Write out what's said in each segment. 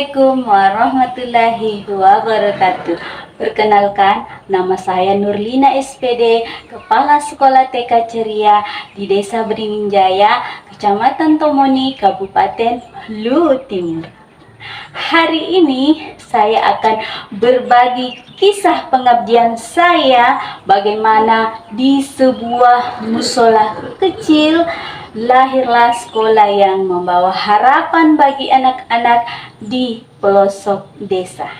Assalamualaikum warahmatullahi wabarakatuh. Perkenalkan, nama saya Nurlina SPD, Kepala Sekolah TK Ceria di Desa Beringin Jaya, Kecamatan Tomoni, Kabupaten Luhut Timur. Hari ini saya akan berbagi kisah pengabdian saya bagaimana di sebuah musola kecil lahirlah sekolah yang membawa harapan bagi anak-anak di pelosok desa.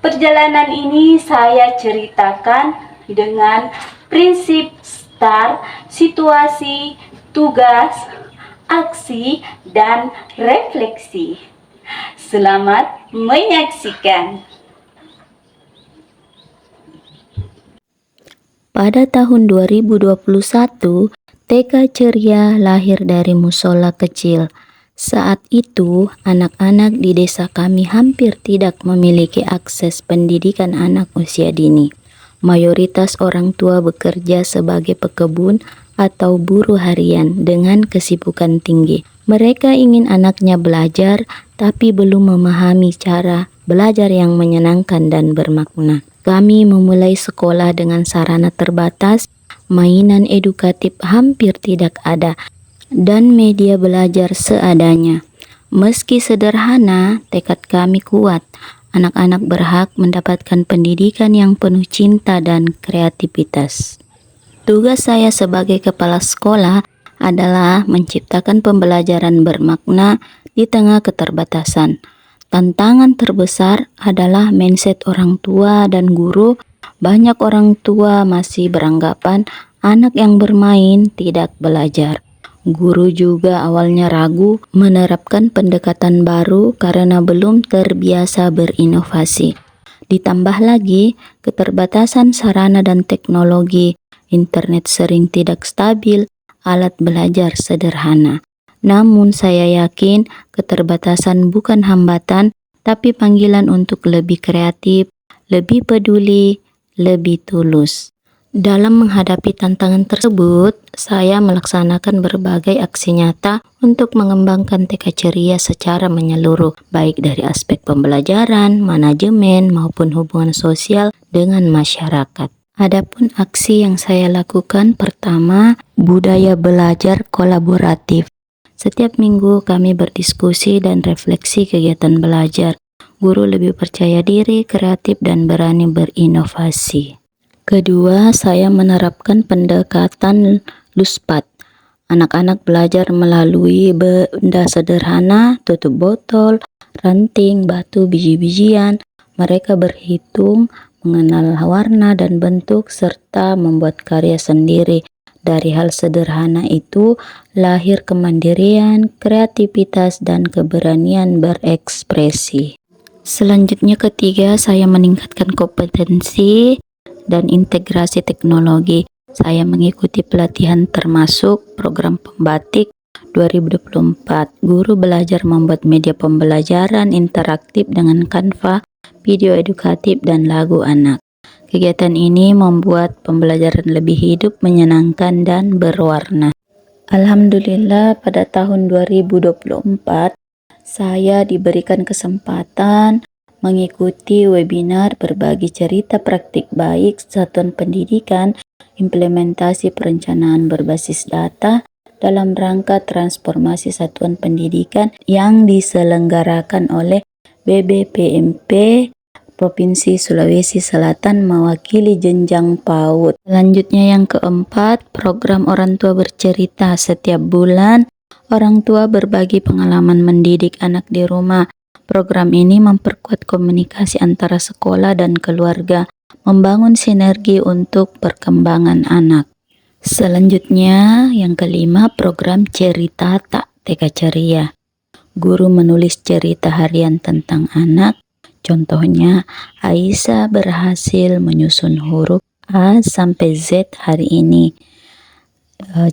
Perjalanan ini saya ceritakan dengan prinsip STAR, situasi, tugas, aksi, dan refleksi. Selamat menyaksikan. Pada tahun 2021, TK Ceria lahir dari musola kecil. Saat itu, anak-anak di desa kami hampir tidak memiliki akses pendidikan anak usia dini. Mayoritas orang tua bekerja sebagai pekebun atau buruh harian dengan kesibukan tinggi. Mereka ingin anaknya belajar, tapi belum memahami cara belajar yang menyenangkan dan bermakna. Kami memulai sekolah dengan sarana terbatas, mainan edukatif hampir tidak ada, dan media belajar seadanya. Meski sederhana, tekad kami kuat. Anak-anak berhak mendapatkan pendidikan yang penuh cinta dan kreativitas. Tugas saya sebagai kepala sekolah adalah menciptakan pembelajaran bermakna di tengah keterbatasan. Tantangan terbesar adalah mindset orang tua dan guru. Banyak orang tua masih beranggapan anak yang bermain tidak belajar. Guru juga awalnya ragu menerapkan pendekatan baru karena belum terbiasa berinovasi. Ditambah lagi keterbatasan sarana dan teknologi, internet sering tidak stabil, alat belajar sederhana. Namun saya yakin keterbatasan bukan hambatan, tapi panggilan untuk lebih kreatif, lebih peduli, lebih tulus. Dalam menghadapi tantangan tersebut, saya melaksanakan berbagai aksi nyata untuk mengembangkan TK Ceria secara menyeluruh, baik dari aspek pembelajaran, manajemen, maupun hubungan sosial dengan masyarakat. Adapun aksi yang saya lakukan, pertama, budaya belajar kolaboratif. Setiap minggu kami berdiskusi dan refleksi kegiatan belajar. Guru lebih percaya diri, kreatif, dan berani berinovasi. Kedua, saya menerapkan pendekatan LUSPAT. Anak-anak belajar melalui benda sederhana, tutup botol, ranting, batu, biji-bijian. Mereka berhitung, mengenal warna dan bentuk, serta membuat karya sendiri. Dari hal sederhana itu, lahir kemandirian, kreativitas, dan keberanian berekspresi. Selanjutnya ketiga, saya meningkatkan kompetensi dan integrasi teknologi. Saya mengikuti pelatihan termasuk program pembatik 2024. Guru belajar membuat media pembelajaran interaktif dengan Canva, video edukatif, dan lagu anak. Kegiatan ini membuat pembelajaran lebih hidup, menyenangkan, dan berwarna. Alhamdulillah, pada tahun 2024, saya diberikan kesempatan mengikuti webinar berbagi cerita praktik baik satuan pendidikan, implementasi perencanaan berbasis data dalam rangka transformasi satuan pendidikan yang diselenggarakan oleh BBPMP Provinsi Sulawesi Selatan mewakili jenjang PAUD. Selanjutnya yang keempat, program orang tua bercerita. Setiap bulan, orang tua berbagi pengalaman mendidik anak di rumah. Program ini memperkuat komunikasi antara sekolah dan keluarga, membangun sinergi untuk perkembangan anak. Selanjutnya, yang kelima, program Cerita Tak TK Ceria. Guru menulis cerita harian tentang anak. Contohnya, Aisyah berhasil menyusun huruf A sampai Z hari ini.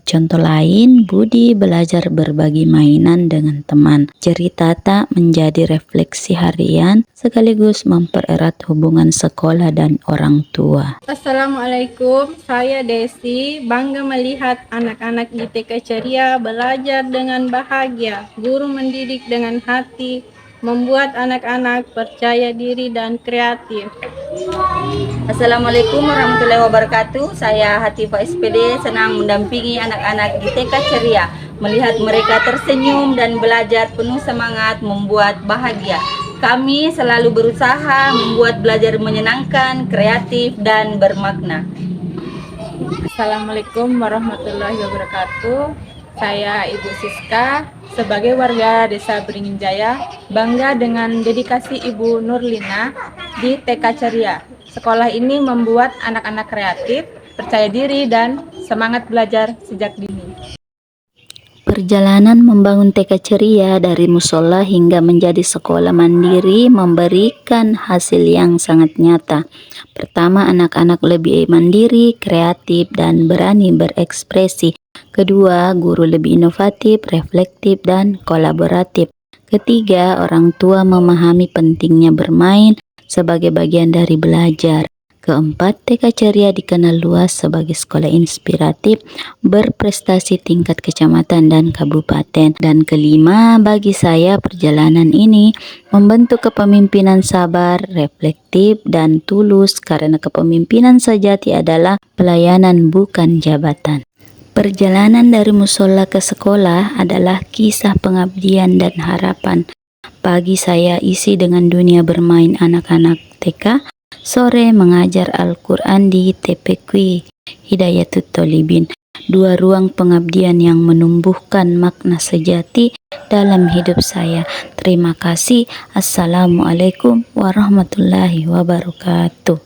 Contoh lain, Budi belajar berbagi mainan dengan teman. Cerita Tak menjadi refleksi harian sekaligus mempererat hubungan sekolah dan orang tua. Assalamualaikum, saya Desi. Bangga melihat anak-anak di TK Ceria belajar dengan bahagia. Guru mendidik dengan hati, membuat anak-anak percaya diri dan kreatif. Assalamualaikum warahmatullahi wabarakatuh. Saya Hatifah SPD, senang mendampingi anak-anak di TK Ceria. Melihat mereka tersenyum dan belajar penuh semangat membuat bahagia. Kami selalu berusaha membuat belajar menyenangkan, kreatif, dan bermakna. Assalamualaikum warahmatullahi wabarakatuh. Saya Ibu Siska, sebagai warga Desa Beringin Jaya, bangga dengan dedikasi Ibu Nurlina di TK Ceria. Sekolah ini membuat anak-anak kreatif, percaya diri, dan semangat belajar sejak dini. Perjalanan membangun TK Ceria dari musola hingga menjadi sekolah mandiri memberikan hasil yang sangat nyata. Pertama, anak-anak lebih mandiri, kreatif, dan berani berekspresi. Kedua, guru lebih inovatif, reflektif, dan kolaboratif. Ketiga, orang tua memahami pentingnya bermain sebagai bagian dari belajar. Keempat, TK Ceria dikenal luas sebagai sekolah inspiratif berprestasi tingkat kecamatan dan kabupaten. Dan kelima, bagi saya perjalanan ini membentuk kepemimpinan sabar, reflektif, dan tulus karena kepemimpinan sejati adalah pelayanan bukan jabatan. Perjalanan dari musola ke sekolah adalah kisah pengabdian dan harapan. Pagi saya isi dengan dunia bermain anak-anak TK, sore mengajar Al-Quran di TPQ Hidayatul Tolibin, dua ruang pengabdian yang menumbuhkan makna sejati dalam hidup saya. Terima kasih. Assalamualaikum warahmatullahi wabarakatuh.